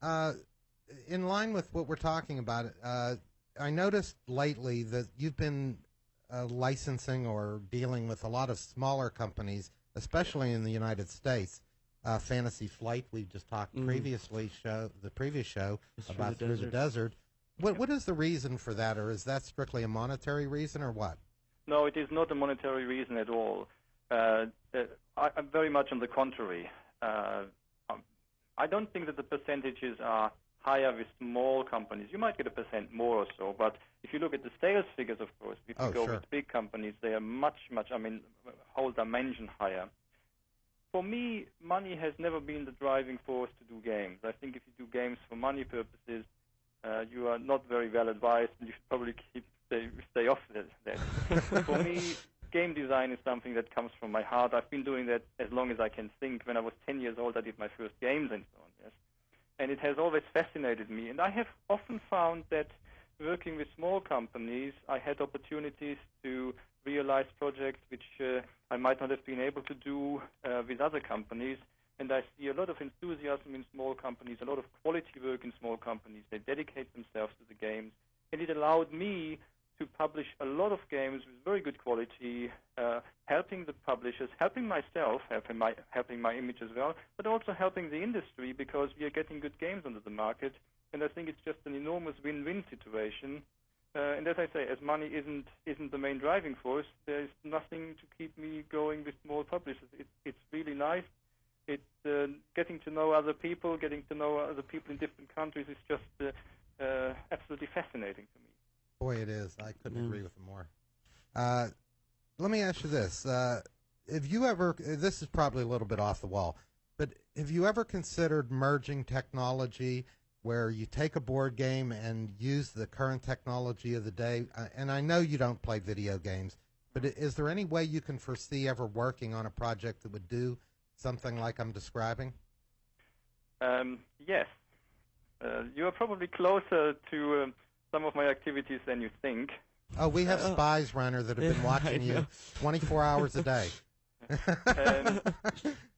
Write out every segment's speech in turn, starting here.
Uh, in line with what we're talking about, I noticed lately that you've been licensing or dealing with a lot of smaller companies, especially in the United States. Fantasy Flight, we just talked the previous show about Through the Desert. What is the reason for that, or is that strictly a monetary reason, or what? No, it is not a monetary reason at all. I'm very much on the contrary. I don't think that the percentages are higher with small companies. You might get 1% more or so, but if you look at the sales figures, of course, if you go with big companies, they are much, whole dimension higher. For me, money has never been the driving force to do games. I think if you do games for money purposes, you are not very well advised, and you should probably stay off that. For me, game design is something that comes from my heart. I've been doing that as long as I can think. When I was 10 years old, I did my first games and so on, yes. And it has always fascinated me. And I have often found that working with small companies, I had opportunities to realize projects which I might not have been able to do with other companies. And I see a lot of enthusiasm in small companies, a lot of quality work in small companies. They dedicate themselves to the games. And it allowed me to publish a lot of games with very good quality, helping the publishers, helping myself, helping my image as well, but also helping the industry because we are getting good games onto the market. And I think it's just an enormous win-win situation. And as I say, as money isn't the main driving force, there's nothing to keep me going with small publishers. It's really nice. It's getting to know other people, getting to know other people in different countries is just absolutely fascinating to me. Boy, it is. I couldn't agree with him more. Let me ask you this. Have you ever, this is probably a little bit off the wall, but have you ever considered merging technology where you take a board game and use the current technology of the day? And I know you don't play video games, but is there any way you can foresee ever working on a project that would do something like I'm describing? Yes. You are probably closer to some of my activities than you think. Oh, we have spies, Reiner, that have been watching you 24 hours a day.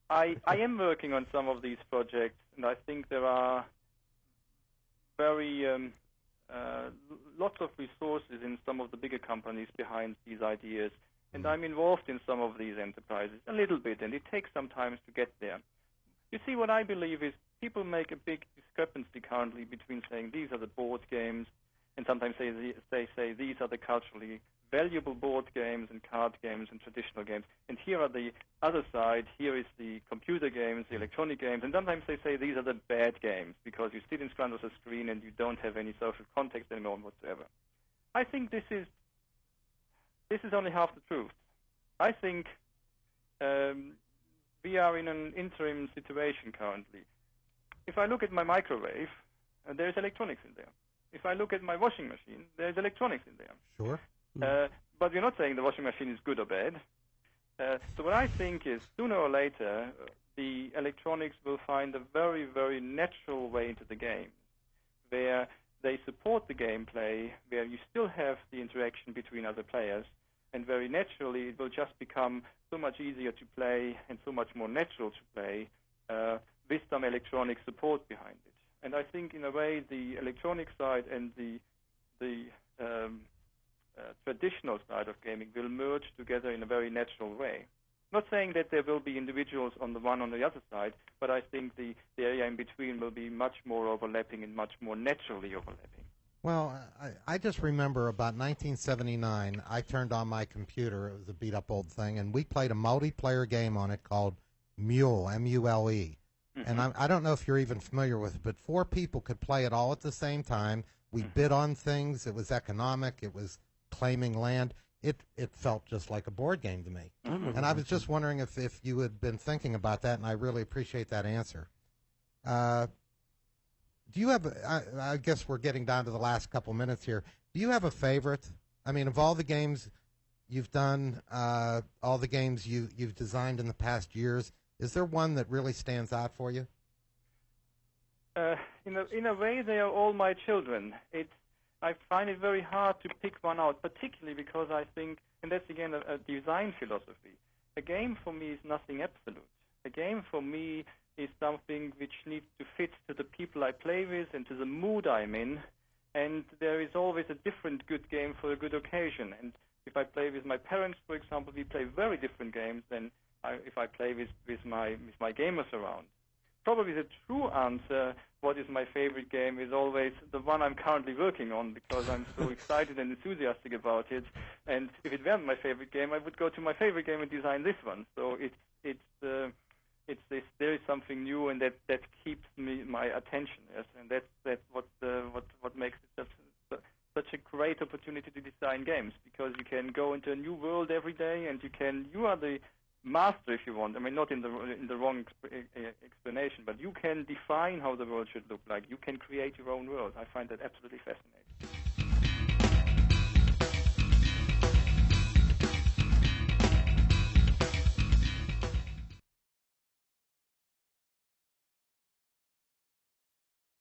I am working on some of these projects, and I think there are very lots of resources in some of the bigger companies behind these ideas. And I'm involved in some of these enterprises a little bit, and it takes some time to get there. You see, what I believe is people make a big discrepancy currently between saying these are the board games, and sometimes they say these are the culturally valuable board games and card games and traditional games. And here are the other side. Here is the computer games, the electronic games. And sometimes they say these are the bad games because you sit in front of a screen and you don't have any social context anymore whatsoever. I think this is only half the truth. I think we are in an interim situation currently. If I look at my microwave, there's electronics in there. If I look at my washing machine, there's electronics in there. Sure. But we're not saying the washing machine is good or bad. So what I think is sooner or later, the electronics will find a very, very natural way into the game where they support the gameplay, where you still have the interaction between other players, and very naturally it will just become so much easier to play and so much more natural to play with some electronic support behind it. And I think, in a way, the electronic side and the traditional side of gaming will merge together in a very natural way. Not saying that there will be individuals on the one on the other side, but I think the area in between will be much more overlapping and much more naturally overlapping. Well, I just remember about 1979, I turned on my computer. It was a beat-up old thing, and we played a multiplayer game on it called Mule, M-U-L-E. And I don't know if you're even familiar with it, but 4 people could play it all at the same time. We bid on things. It was economic. It was claiming land. It felt just like a board game to me. And I was just wondering if you had been thinking about that, and I really appreciate that answer. Do you have, I guess we're getting down to the last couple minutes here. Do you have a favorite? I mean, of all the games you've done, all the games you've designed in the past years, is there one that really stands out for you? In a way, they are all my children. I find it very hard to pick one out, particularly because I think, and that's again a design philosophy, a game for me is nothing absolute. A game for me is something which needs to fit to the people I play with and to the mood I'm in. And there is always a different good game for a good occasion. And if I play with my parents, for example, we play very different games than if I play with my gamers around. Probably the true answer, what is my favorite game, is always the one I'm currently working on, because I'm so excited and enthusiastic about it. And if it weren't my favorite game, I would go to my favorite game and design this one. So there is something new, and that keeps my attention. Yes, and that's what makes it such a great opportunity to design games, because you can go into a new world every day, and you are the master, if you want. I mean, not in the wrong explanation, but you can define how the world should look like. You can create your own world. I find that absolutely fascinating.